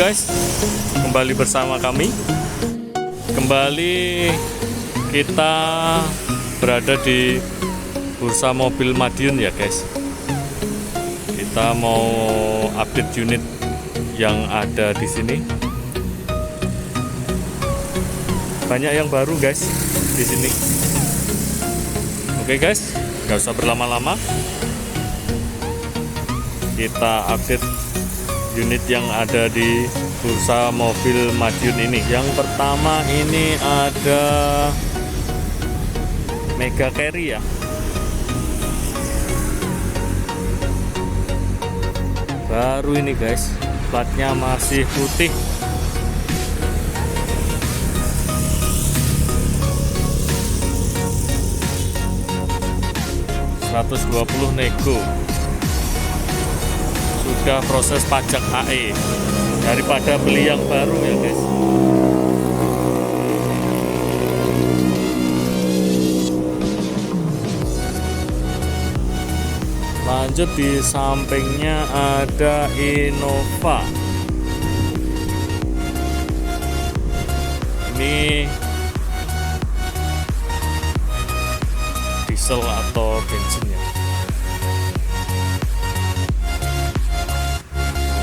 guys, kembali bersama kami. Kembali kita berada di Bursa Mobil Madiun ya guys. Kita mau update unit yang ada di sini. Banyak yang baru guys di sini. Oke guys, nggak usah berlama-lama. Kita update unit yang ada di Bursa Mobil Madiun ini. Yang pertama ini ada Mega Carry ya. Baru ini guys, platnya masih putih. $120 nego. Sudah proses pajak AE. Daripada beli yang baru ya guys. Lanjut, di sampingnya ada Innova. Ini diesel atau bensin ya?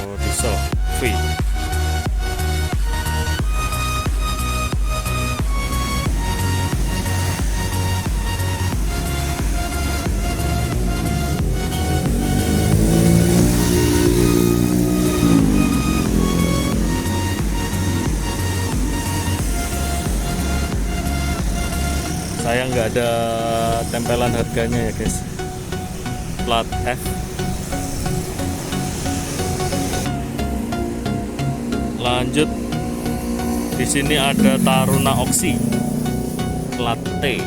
Oh, diesel V. Saya nggak ada tempelan harganya ya guys. Plat F. Lanjut, di sini ada Taruna Oxy plat T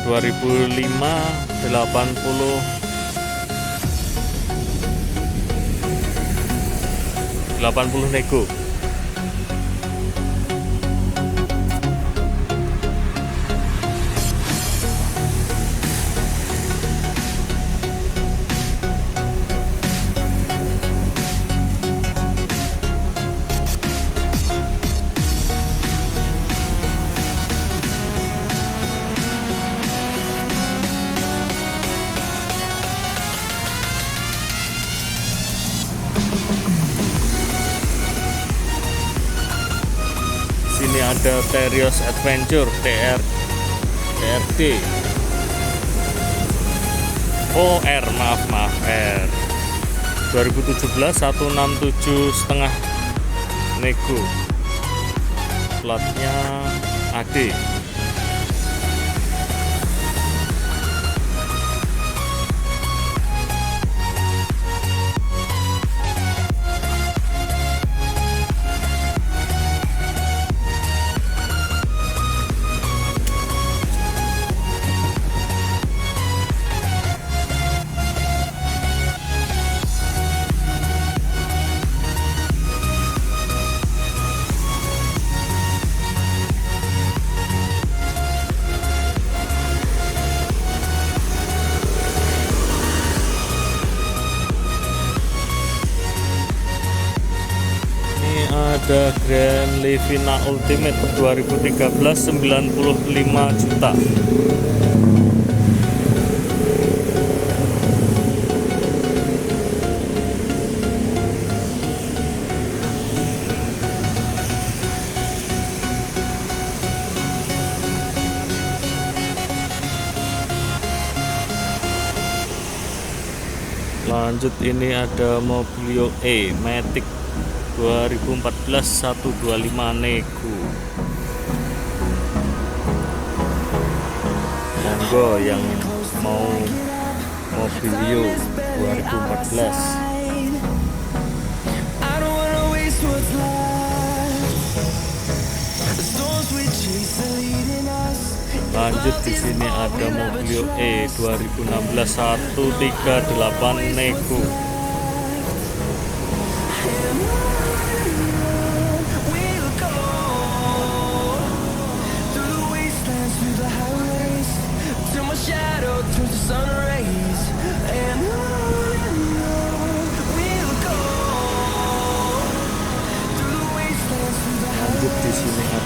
2005 80 nego. Ini ada Terios Adventure TRD. Oh, R, maaf R 2017 167,5 nego. Platnya AD. Ada Grand Livina Ultimate 2013 95 juta. Lanjut, ini ada Mobilio E Matic 2014 125 nego. Monggo yang mau Mobilio 2014. Lanjut, di sini ada Mobilio E 2016 138 nego. Sun rays. 2017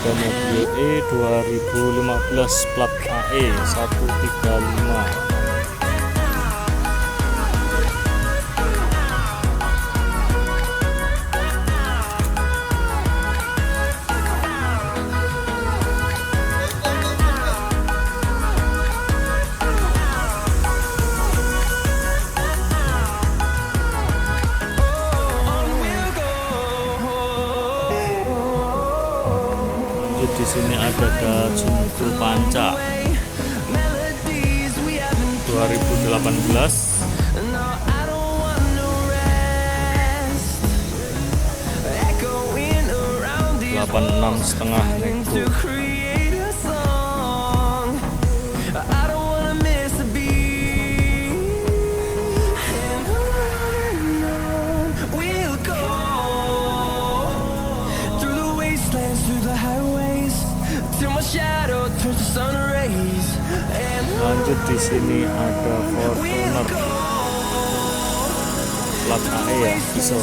Ada mobil E 2015 plat AE 135. Di sini ada Daihatsu Panca 2018 86,5 nego. Lanjut di sini ada Fortuner plat AE ya, diesel.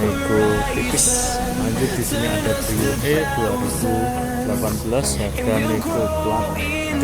Nego tipis. Lanjut di sini ada Brio E 2018 harga nego plat D.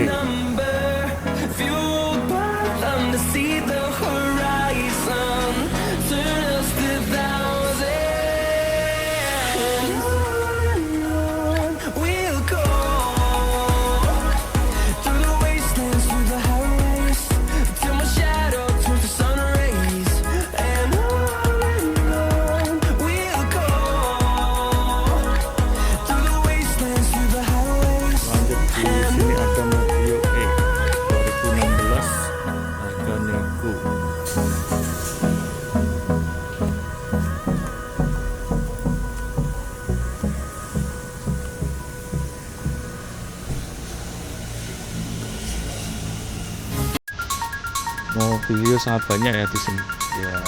Mobilnya sangat banyak ya di sini. Ya,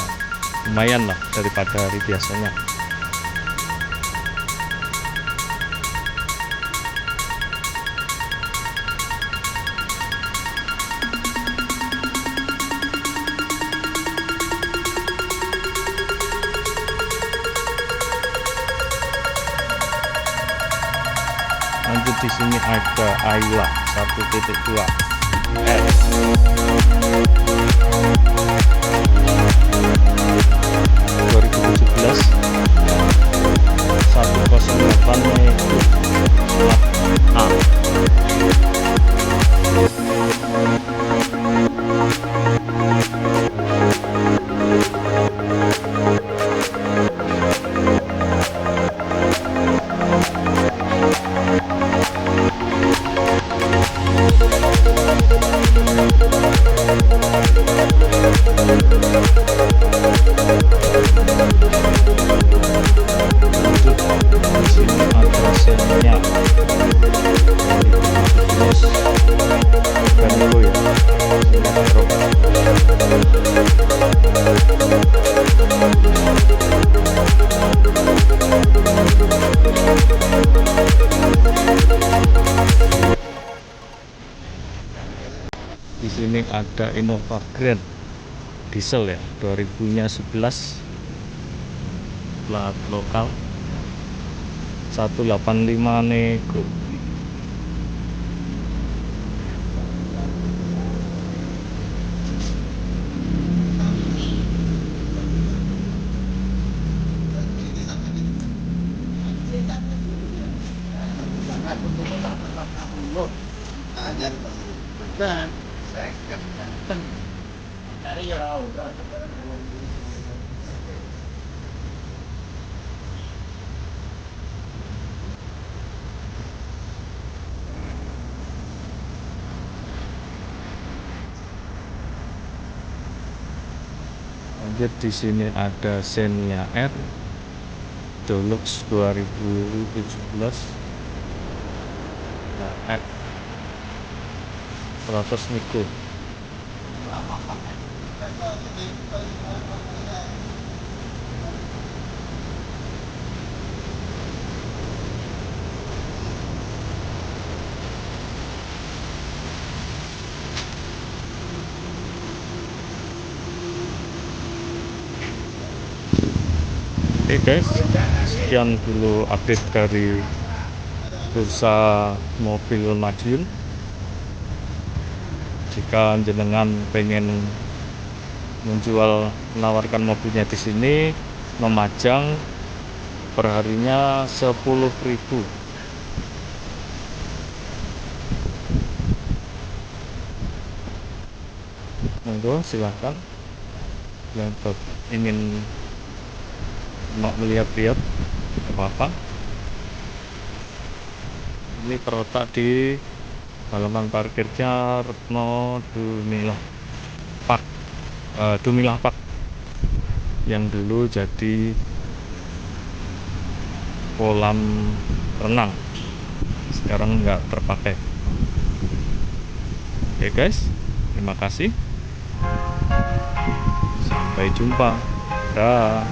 lumayan lah daripada hari biasanya. Lanjut di sini ada Ayla 1.2 S 2017 108 nego plat A. Di sini ada Innova Grand diesel ya, 2011 plat lokal 185 nego. Lanjut di sini ada Xenia R Deluxe 2017. Nah, Protos Niko. Oke guys, sekian dulu update dari bursa mobil Madiun. Jika jenengan pengen menawarkan mobilnya di sini, memajang perharinya 10.000. Monggo silahkan yang ingin mau melihat-lihat apa-apa. Ini terletak di halaman parkirnya Retno Dumilah Park, Dumilah Park, yang dulu jadi kolam renang, sekarang nggak terpakai. Oke guys, terima kasih, sampai jumpa, dah.